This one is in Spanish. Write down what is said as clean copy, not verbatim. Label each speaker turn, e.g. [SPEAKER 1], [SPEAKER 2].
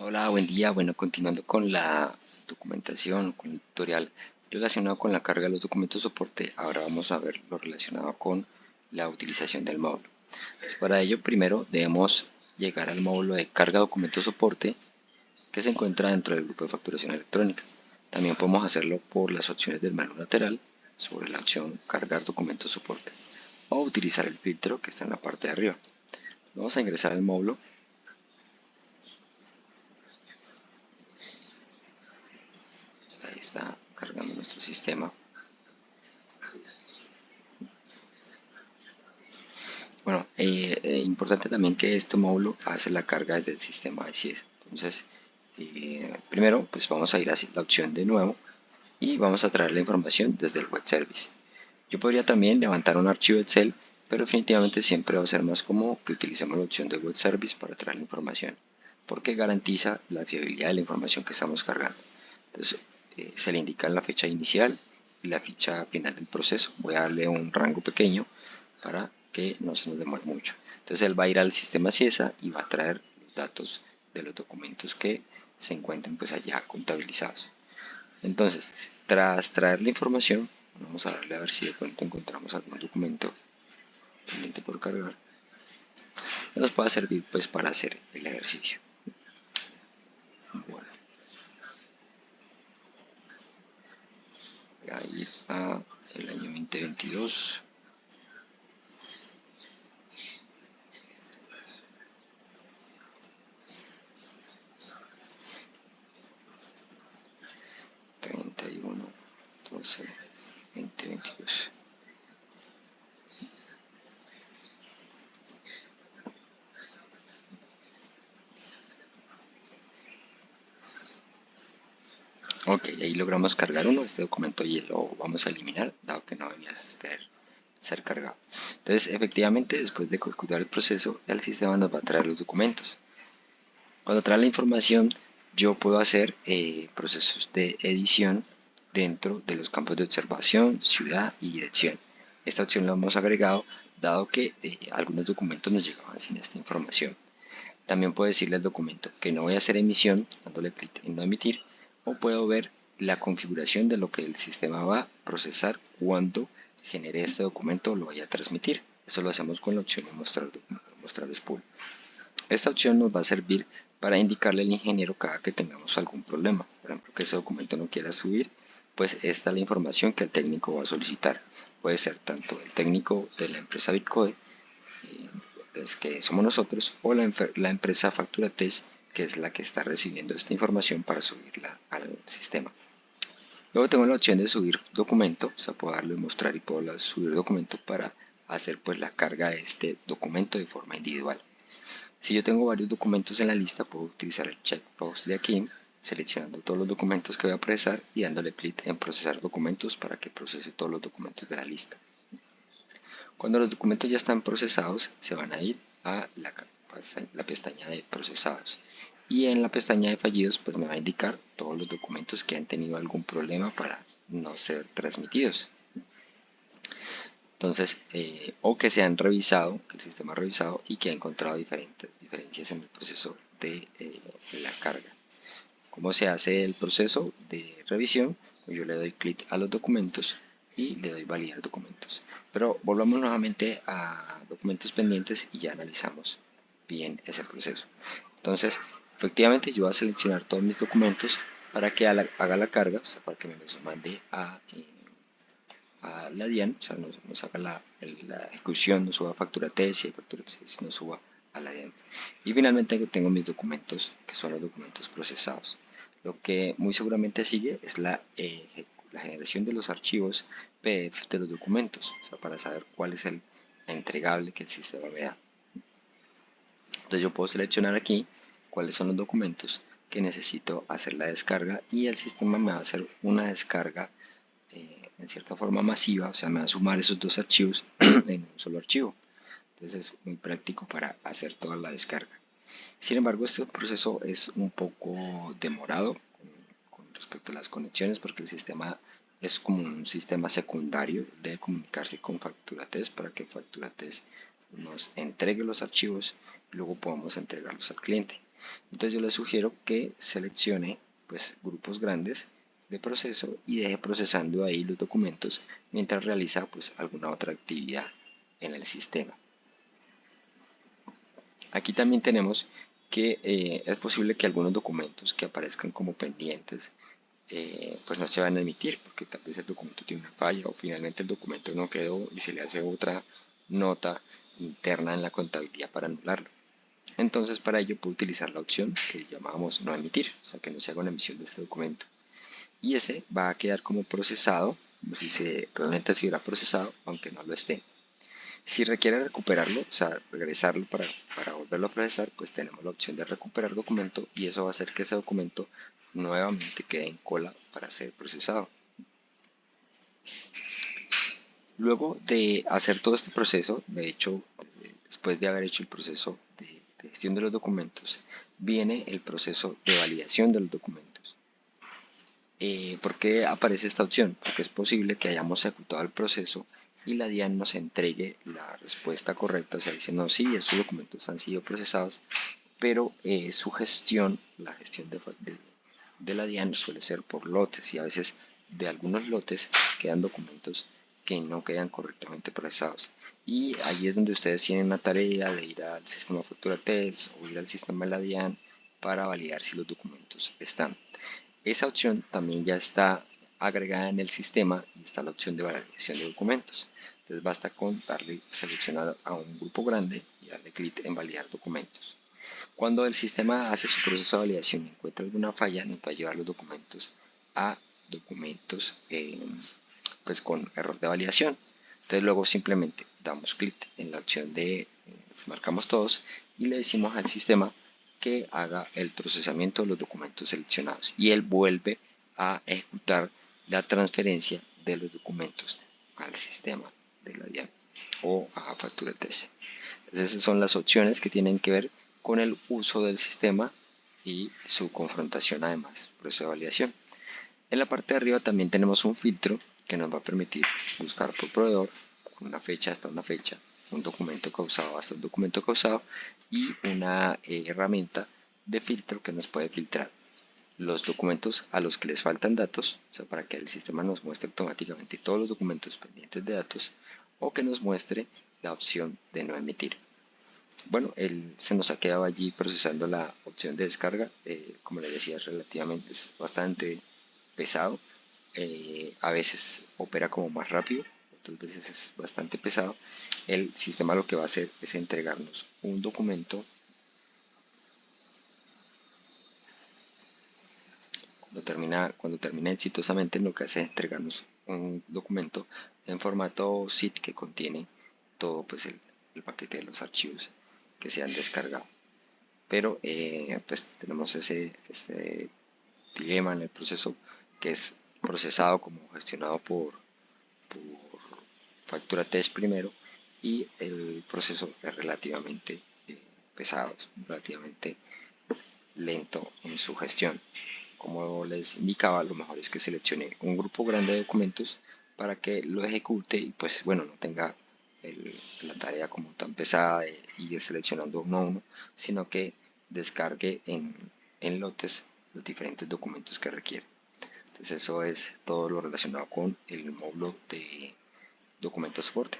[SPEAKER 1] Hola, buen día. Bueno, continuando con la documentación, con el tutorial relacionado con la carga de los documentos de soporte, ahora vamos a ver lo relacionado con la utilización del módulo. Pues para ello, primero debemos llegar al módulo de carga documentos soporte que se encuentra dentro del grupo de facturación electrónica. También podemos hacerlo por las opciones del menú lateral sobre la opción cargar documentos soporte o utilizar el filtro que está en la parte de arriba. Vamos a ingresar al módulo. Ahí está cargando nuestro sistema. Bueno, importante también que este módulo hace la carga desde el sistema ICS. Entonces, primero, pues vamos a ir a la opción de nuevo y vamos a traer la información desde el web service. Yo podría también levantar un archivo Excel, pero definitivamente siempre va a ser más cómodo que utilicemos la opción de web service para traer la información, porque garantiza la fiabilidad de la información que estamos cargando. Entonces, se le indica la fecha inicial y la fecha final del proceso. Voy a darle un rango pequeño para que no se nos demore mucho. Entonces él va a ir al sistema CIESA y va a traer los datos de los documentos que se encuentren pues allá contabilizados. Entonces, tras traer la información, vamos a darle a ver si de pronto encontramos algún documento pendiente por cargar que nos pueda servir pues para hacer el ejercicio. Bueno, voy a ir a el año 2022. Entonces, 2022. Ok, ahí logramos cargar uno. Este documento y lo vamos a eliminar, dado que no debía ser cargado. Entonces, efectivamente, después de ejecutar el proceso, el sistema nos va a traer los documentos. Cuando trae la información, yo puedo hacer procesos de edición dentro de los campos de observación, ciudad y dirección. Esta opción la hemos agregado dado que algunos documentos nos llegaban sin esta información. También puedo decirle al documento que no voy a hacer emisión, dándole clic en no emitir, o puedo ver la configuración de lo que el sistema va a procesar cuando genere este documento o lo vaya a transmitir. Eso lo hacemos con la opción de mostrar spool. Esta opción nos va a servir para indicarle al ingeniero cada que tengamos algún problema. Por ejemplo, que ese documento no quiera subir, pues esta es la información que el técnico va a solicitar. Puede ser tanto el técnico de la empresa Bitcode, que somos nosotros, o la empresa FacturaTest, que es la que está recibiendo esta información para subirla al sistema. Luego tengo la opción de subir documento, o sea, puedo darle mostrar y puedo subir documento para hacer pues la carga de este documento de forma individual. Si yo tengo varios documentos en la lista, puedo utilizar el checkbox de aquí, seleccionando todos los documentos que voy a procesar y dándole clic en procesar documentos para que procese todos los documentos de la lista. Cuando los documentos ya están procesados, se van a ir a la pestaña de procesados. Y en la pestaña de fallidos, pues me va a indicar todos los documentos que han tenido algún problema para no ser transmitidos. Entonces, o que se han revisado, que el sistema ha revisado y que ha encontrado diferencias en el proceso de la carga. ¿Cómo se hace el proceso de revisión? Pues yo le doy clic a los documentos y le doy validar documentos. Pero volvamos nuevamente a documentos pendientes y ya analizamos bien ese proceso. Entonces, efectivamente yo voy a seleccionar todos mis documentos para que haga la carga, o sea, para que me los mande a la DIAN, o sea, nos haga la ejecución, nos suba a factura T, si hay factura T, nos suba a la DIAN. Y finalmente tengo mis documentos, que son los documentos procesados. Lo que muy seguramente sigue es la generación de los archivos PDF de los documentos, o sea, para saber cuál es el entregable que el sistema me da. Entonces yo puedo seleccionar aquí cuáles son los documentos que necesito hacer la descarga y el sistema me va a hacer una descarga en cierta forma masiva, o sea, me va a sumar esos dos archivos en un solo archivo. Entonces es muy práctico para hacer toda la descarga. Sin embargo, este proceso es un poco demorado con respecto a las conexiones porque el sistema es como un sistema secundario, debe comunicarse con FacturaTest para que FacturaTest nos entregue los archivos y luego podamos entregarlos al cliente. Entonces yo le sugiero que seleccione pues grupos grandes de proceso y deje procesando ahí los documentos mientras realiza pues alguna otra actividad en el sistema. Aquí también tenemos que es posible que algunos documentos que aparezcan como pendientes pues no se van a emitir porque tal vez el documento tiene una falla o finalmente el documento no quedó y se le hace otra nota interna en la contabilidad para anularlo. Entonces para ello puedo utilizar la opción que llamábamos no emitir, o sea que no se haga una emisión de este documento. Y ese va a quedar como procesado, como si se realmente se hubiera procesado, aunque no lo esté. Si requiere recuperarlo, o sea, regresarlo para volverlo a procesar, pues tenemos la opción de recuperar documento y eso va a hacer que ese documento nuevamente quede en cola para ser procesado. Luego de hacer todo este proceso, de hecho, después de haber hecho el proceso de gestión de los documentos, viene el proceso de validación de los documentos. ¿Por qué aparece esta opción? Porque es posible que hayamos ejecutado el proceso y la DIAN nos entregue la respuesta correcta, o sea, diciendo sí, estos documentos han sido procesados, pero su gestión, la gestión de la DIAN suele ser por lotes y a veces de algunos lotes quedan documentos que no quedan correctamente procesados. Y allí es donde ustedes tienen la tarea de ir al sistema Factura Test o ir al sistema de la DIAN para validar si los documentos están. Esa opción también ya está agregada en el sistema y está la opción de validación de documentos. Entonces basta con darle seleccionar a un grupo grande y darle clic en validar documentos. Cuando el sistema hace su proceso de validación y encuentra alguna falla, nos va a llevar los documentos a documentos pues con error de validación. Entonces luego simplemente damos clic en la opción de marcamos todos y le decimos al sistema que haga el procesamiento de los documentos seleccionados y él vuelve a ejecutar la transferencia de los documentos al sistema de la DIAN o a Factura Test. Entonces esas son las opciones que tienen que ver con el uso del sistema y su confrontación además, proceso de validación. En la parte de arriba también tenemos un filtro que nos va a permitir buscar por proveedor con una fecha hasta una fecha, un documento causado hasta un documento causado y una herramienta de filtro que nos puede filtrar los documentos a los que les faltan datos, o sea, para que el sistema nos muestre automáticamente todos los documentos pendientes de datos o que nos muestre la opción de no emitir. Bueno, se nos ha quedado allí procesando la opción de descarga, como les decía, relativamente es bastante pesado, a veces opera como más rápido, otras veces es bastante pesado. El sistema lo que va a hacer es entregarnos un documento. Cuando termina exitosamente, lo que hace es entregarnos un documento en formato zip que contiene todo pues el paquete de los archivos que se han descargado. Pero pues tenemos ese dilema en el proceso que es procesado como gestionado por Factura Test primero y el proceso es relativamente pesado, es relativamente lento en su gestión. Como les indicaba, lo mejor es que seleccione un grupo grande de documentos para que lo ejecute y pues bueno, no tenga la tarea como tan pesada de ir seleccionando uno a uno, sino que descargue en lotes los diferentes documentos que requiere. Entonces eso es todo lo relacionado con el módulo de documento soporte.